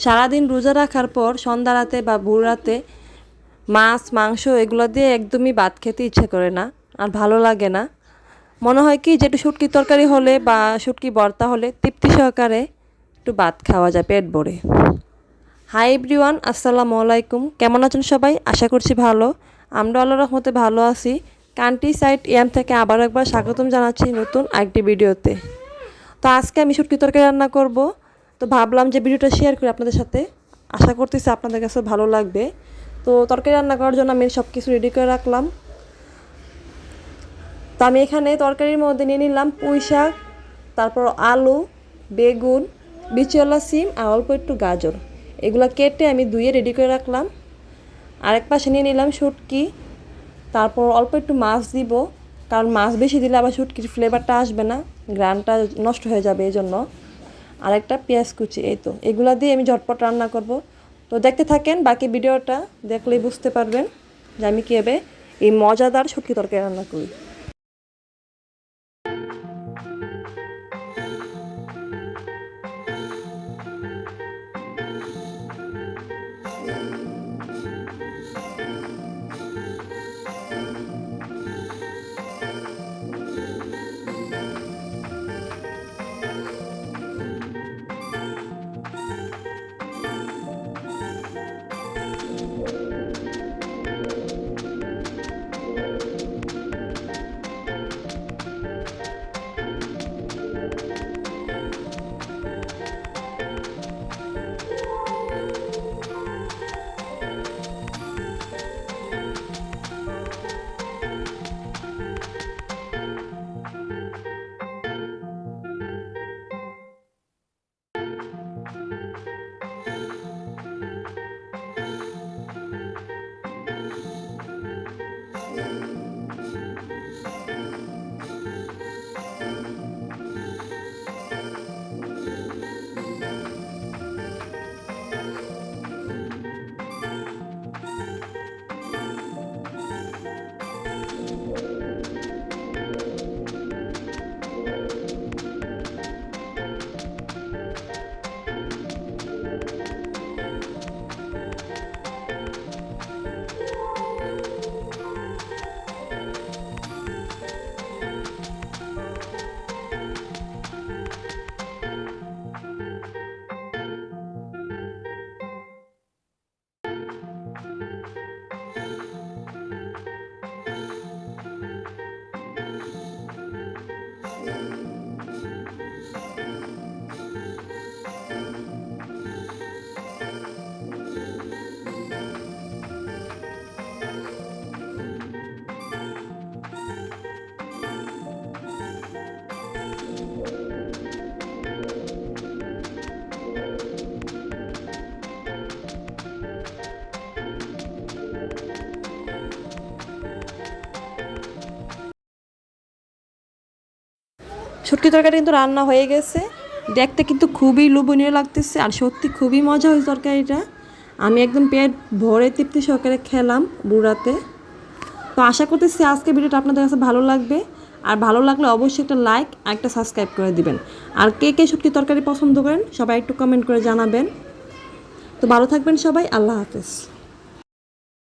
সারাদিন রোজা রাখার পর সন্ধ্যা রাতে বা ভোর রাতে মাছ মাংস এগুলো দিয়ে একদমই ভাত খেতে ইচ্ছে করে না, আর ভালো লাগে না। মনে হয় কি যে একটু শুটকির তরকারি হলে বা শুটকি ভর্তা হলে তৃপ্তি সহকারে একটু ভাত খাওয়া যায় পেট ভরে। হাই এভরিওয়ান, আসসালামু আলাইকুম। কেমন আছেন সবাই? আশা করছি ভালো। আমরা আল্লাহর রহমতে ভালো আছি। কান্ট্রি সাইড ইয়াম থেকে আবার একবার স্বাগতম জানাচ্ছি নতুন আরেকটি ভিডিওতে। তো আজকে আমি শুটকি তরকারি রান্না করব। তো ভাবলাম যে ভিডিওটা শেয়ার করি আপনাদের সাথে। আশা করতেছি আপনাদের কাছে ভালো লাগবে। তো তরকারি রান্না করার জন্য আমি সব কিছু রেডি করে রাখলাম। তো আমি এখানে তরকারির মধ্যে নিয়ে নিলাম পুঁই শাক, তারপর আলু, বেগুন, বিচিওয়ালা সিম আর অল্প একটু গাজর। এগুলো কেটে আমি ধুয়ে রেডি করে রাখলাম। আরেক পাশে নিয়ে নিলাম শুটকি, তারপর অল্প একটু মাছ দিব, কারণ মাছ বেশি দিলে আবার শুটকির ফ্লেভারটা আসবে না, গ্রানটা নষ্ট হয়ে যাবে এই জন্য। আরেকটা পেঁয়াজ কুচি। এই তো এগুলো দিয়ে আমি ঝটপট রান্না করব। তো দেখতে থাকেন, বাকি ভিডিওটা দেখলেই বুঝতে পারবেন যে আমি কীভাবে এই মজাদার শুটকি তরকারি রান্না করি। শুটকি তরকারি কিন্তু রান্না হয়ে গেছে। দেখতে কিন্তু খুবই লোভনীয় লাগতেছে, আর সত্যি খুবই মজা হয়েছে তরকারিটা। আমি একদম পেট ভরে তৃপ্তি সহকারে খেলাম বুড়াতে। তো আশা করতেছি আজকে ভিডিওটা আপনাদের কাছে ভালো লাগবে, আর ভালো লাগলে অবশ্যই একটা লাইক আর একটা সাবস্ক্রাইব করে দিবেন। আর কে কে শুটকি তরকারি পছন্দ করেন সবাই একটু কমেন্ট করে জানাবেন। তো ভালো থাকবেন সবাই, আল্লাহ হাফেজ।